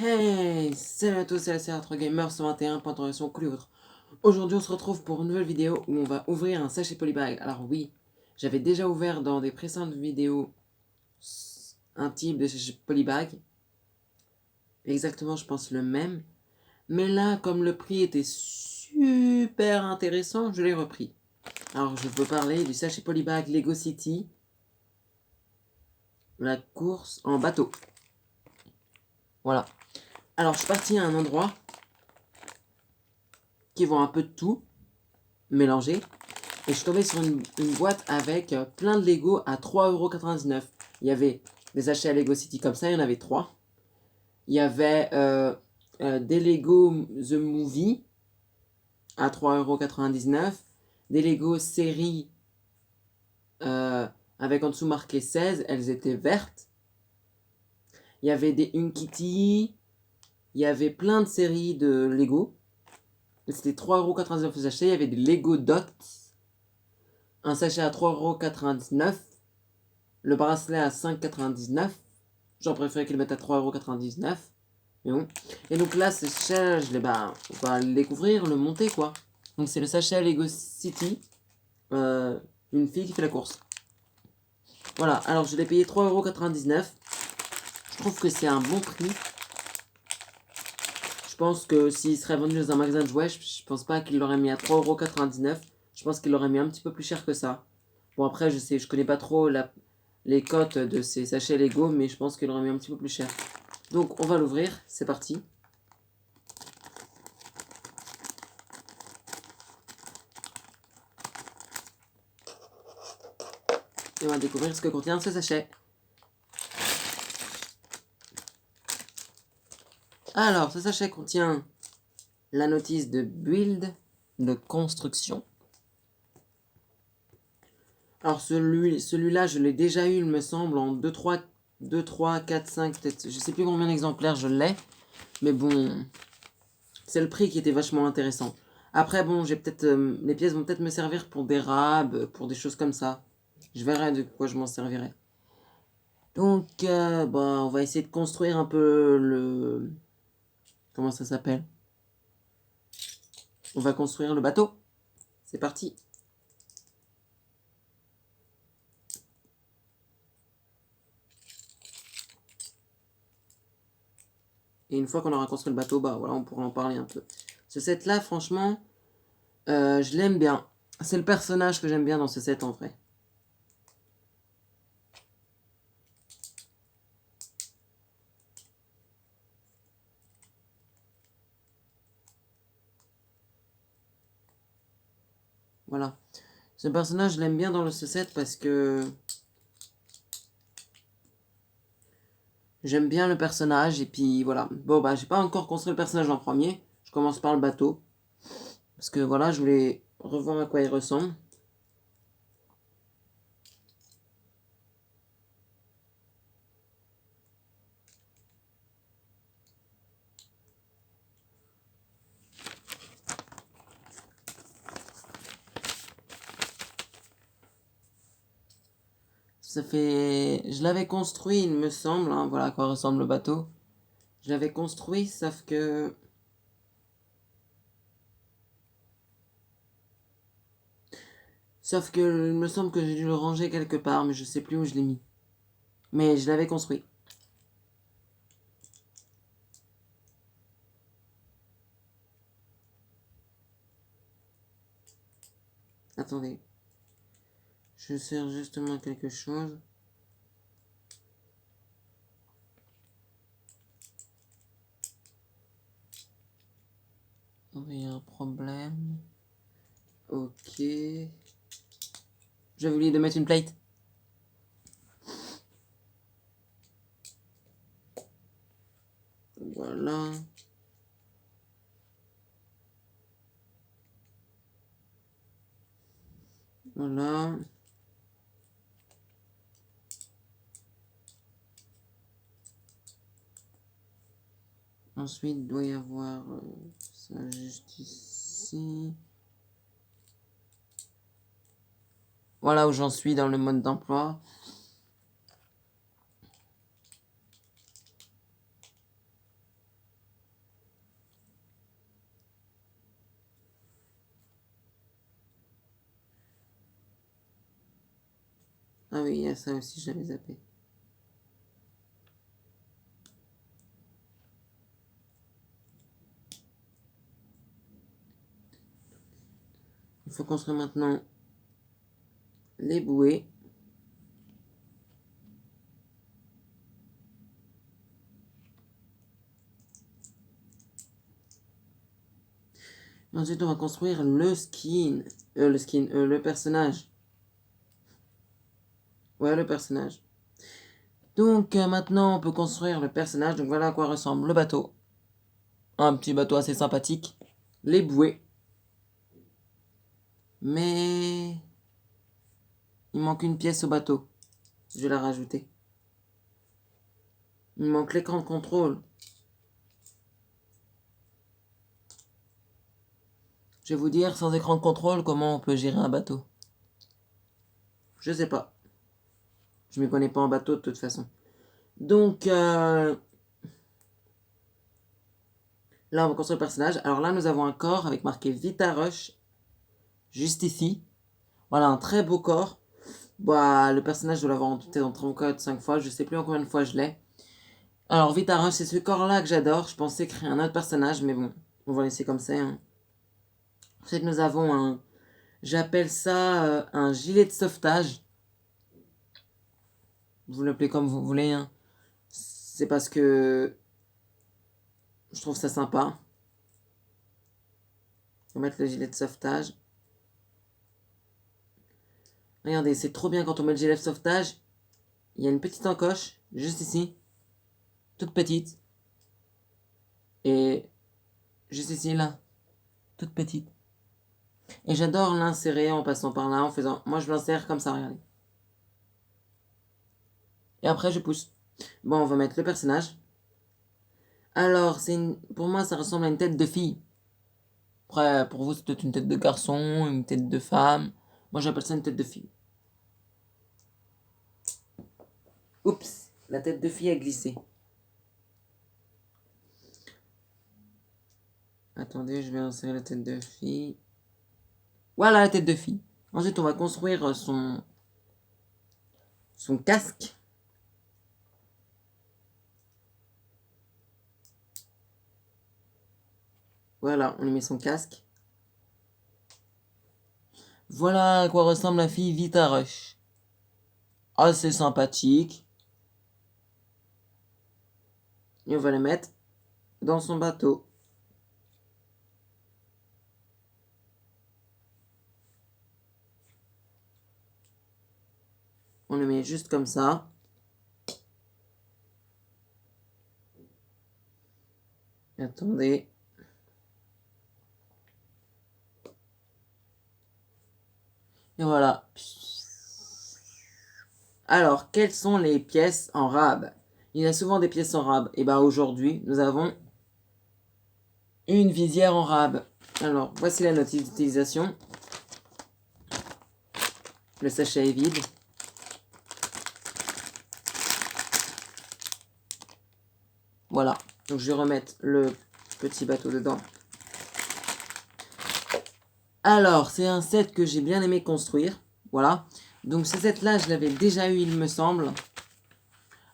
Hey, salut à tous, c'est la CR3Gamer 121.3 cool et autres. Aujourd'hui on se retrouve pour une nouvelle vidéo où on va ouvrir un sachet polybag. Alors oui, j'avais déjà ouvert dans des précédentes vidéos un type de sachet polybag. Exactement, je pense le même. Mais là, comme le prix était super intéressant, je l'ai repris. Alors je veux parler du sachet polybag Lego City. La course en bateau. Voilà. Alors je suis parti à un endroit qui vend un peu de tout, mélangé. Et je suis tombé sur une boîte avec plein de Lego à 3,99 €. Il y avait des sachets à Lego City comme ça, il y en avait 3. Il y avait des Lego The Movie à 3,99 €. Des Lego série avec en dessous marqué 16, elles étaient vertes. Il y avait des Unkitty. Il y avait plein de séries de Lego. C'était 3,99 € le sachet. Il y avait des Lego Dots. Un sachet à 3,99 €. Le bracelet à 5,99 €. J'en préférais qu'ils le mettent à 3,99 €. Mais bon. Et donc là, ce sachet, on va le découvrir, le monter quoi. Donc c'est le sachet Lego City. Une fille qui fait la course. Voilà, alors je l'ai payé 3,99 €. Je trouve que c'est un bon prix. Je pense que s'il serait vendu dans un magasin de jouets, je pense pas qu'il l'aurait mis à 3,99 €. Je pense qu'il l'aurait mis un petit peu plus cher que ça. Bon après, je connais pas trop les cotes de ces sachets Lego, mais je pense qu'il l'aurait mis un petit peu plus cher. Donc on va l'ouvrir, c'est parti. Et on va découvrir ce que contient ce sachet. Alors, ce sachet contient la notice de build, de construction. Alors celui-là, je l'ai déjà eu, il me semble, en 2, 3, 4, 5, peut-être, je sais plus combien d'exemplaires je l'ai. Mais bon, c'est le prix qui était vachement intéressant. Après, bon, les pièces vont peut-être me servir pour des rabs, pour des choses comme ça. Je verrai de quoi je m'en servirai. Donc, on va essayer de construire un peu le... Comment ça s'appelle? On va construire le bateau. C'est parti. Et une fois qu'on aura construit le bateau, voilà, on pourra en parler un peu. Ce set là, franchement, je l'aime bien. C'est le personnage que j'aime bien dans ce set en vrai. Voilà. Ce personnage, je l'aime bien dans ce set parce que j'aime bien le personnage. Et puis voilà. Bon, j'ai pas encore construit le personnage en premier. Je commence par le bateau. Parce que voilà, je voulais revoir à quoi il ressemble. Je l'avais construit, il me semble, hein, voilà à quoi ressemble le bateau. Je l'avais construit, sauf que... il me semble que j'ai dû le ranger quelque part, mais je sais plus où je l'ai mis. Mais je l'avais construit. Attendez. Je sers justement quelque chose. Il y a un problème. Ok. J'avais oublié de mettre une plate. Voilà. Voilà. Ensuite, il doit y avoir ça juste ici. Voilà où j'en suis dans le mode d'emploi. Ah oui, il y a ça aussi, j'avais zappé. Il faut construire maintenant les bouées. Ensuite, on va construire le skin. Le personnage. Ouais, le personnage. Donc, maintenant, on peut construire le personnage. Donc, voilà à quoi ressemble le bateau. Un petit bateau assez sympathique. Les bouées. Mais... il manque une pièce au bateau. Je vais la rajouter. Il manque l'écran de contrôle. Je vais vous dire, sans écran de contrôle, comment on peut gérer un bateau. Je sais pas. Je m'y connais pas en bateau de toute façon. Donc, là, on va construire le personnage. Alors là, nous avons un corps avec marqué Vita Rush. Juste ici. Voilà, un très beau corps. Bah, le personnage, je dois l'avoir peut-être en 3 ou 4, 5 fois. Je sais plus en combien de fois je l'ai. Alors, Vita Rush, c'est ce corps-là que j'adore. Je pensais créer un autre personnage, mais bon, on va laisser comme ça. Hein. Ensuite, nous avons un... j'appelle ça un gilet de sauvetage. Vous l'appelez comme vous voulez. Hein. C'est parce que je trouve ça sympa. On va mettre le gilet de sauvetage. Regardez, c'est trop bien quand on met le gilet de sauvetage. Il y a une petite encoche, juste ici. Toute petite. Et juste ici, là. Toute petite. Et j'adore l'insérer en passant par là, en faisant... moi, je l'insère comme ça, regardez. Et après, je pousse. Bon, on va mettre le personnage. Alors, pour moi, ça ressemble à une tête de fille. Après, pour vous, c'est peut-être une tête de garçon, une tête de femme. Moi, j'appelle ça une tête de fille. Oups, la tête de fille a glissé. Attendez, je vais insérer la tête de fille. Voilà la tête de fille. Ensuite, on va construire son casque. Voilà, on lui met son casque. Voilà à quoi ressemble la fille Vita Rush. Assez sympathique. Et on va la mettre dans son bateau. On le met juste comme ça. Attendez. Et voilà. Alors, quelles sont les pièces en rab? Il y a souvent des pièces en rab. Et bien aujourd'hui, nous avons une visière en rab. Alors, voici la notice d'utilisation. Le sachet est vide. Voilà. Donc, je vais remettre le petit bateau dedans. Alors, c'est un set que j'ai bien aimé construire. Voilà. Donc, ce set-là, je l'avais déjà eu, il me semble.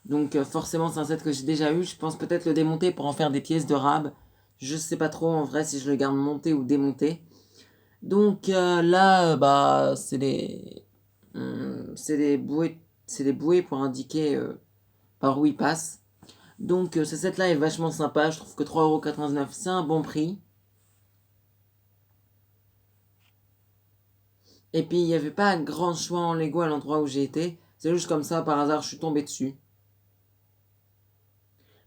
Donc, forcément, c'est un set que j'ai déjà eu. Je pense peut-être le démonter pour en faire des pièces de rab. Je sais pas trop, en vrai, si je le garde monté ou démonté. Donc, là, bah, c'est des bouées pour indiquer par où il passe. Donc, ce set-là est vachement sympa. Je trouve que 3,99€, c'est un bon prix. Et puis, il n'y avait pas grand choix en Lego à l'endroit où j'ai été. C'est juste comme ça, par hasard, je suis tombé dessus.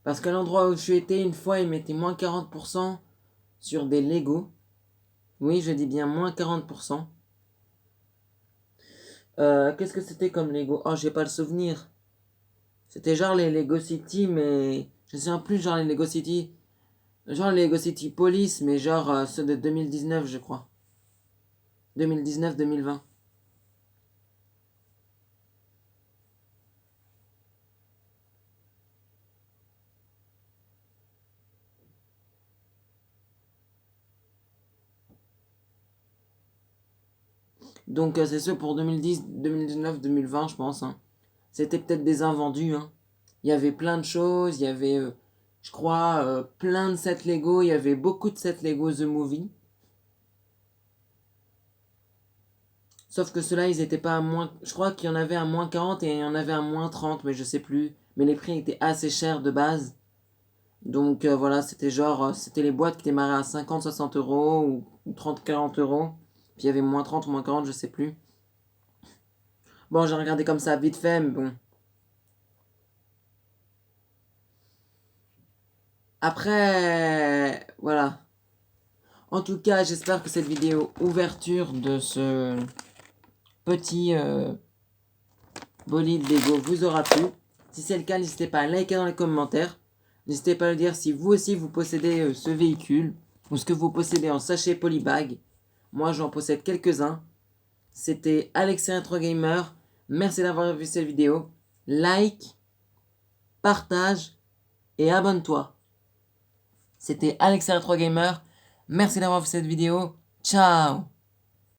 Parce qu'à l'endroit où je suis été, une fois, ils mettaient moins 40% sur des Lego. Oui, je dis bien moins 40%. Qu'est-ce que c'était comme Lego? Oh, j'ai pas le souvenir. C'était genre les Lego City, mais... je sais plus, genre les Lego City... genre les Lego City Police, mais genre ceux de 2019, je crois. 2019-2020. Donc c'est ceux pour 2010, 2019, 2020 je pense. Hein. C'était peut-être des invendus. Hein. Il y avait plein de choses, il y avait, je crois, plein de sets Lego, il y avait beaucoup de sets Lego The Movie. Sauf que ceux-là, ils étaient pas à moins... Je crois qu'il y en avait à moins 40 et il y en avait à moins 30, mais je sais plus. Mais les prix étaient assez chers de base. Donc voilà, c'était genre... c'était les boîtes qui démarraient à 50-60 € ou 30-40 €. Puis il y avait moins 30 ou moins 40, je sais plus. Bon, j'ai regardé comme ça vite fait, mais bon. Après, voilà. En tout cas, j'espère que cette vidéo ouverture de ce petit bolide Lego vous aura plu. Si c'est le cas, n'hésitez pas à liker dans les commentaires. N'hésitez pas à me dire si vous aussi vous possédez ce véhicule ou ce que vous possédez en sachet polybag. Moi, j'en possède quelques-uns. C'était Alex Retro Gamer. Merci d'avoir vu cette vidéo. Like, partage et abonne-toi. C'était Alex Retro Gamer. Merci d'avoir vu cette vidéo. Ciao!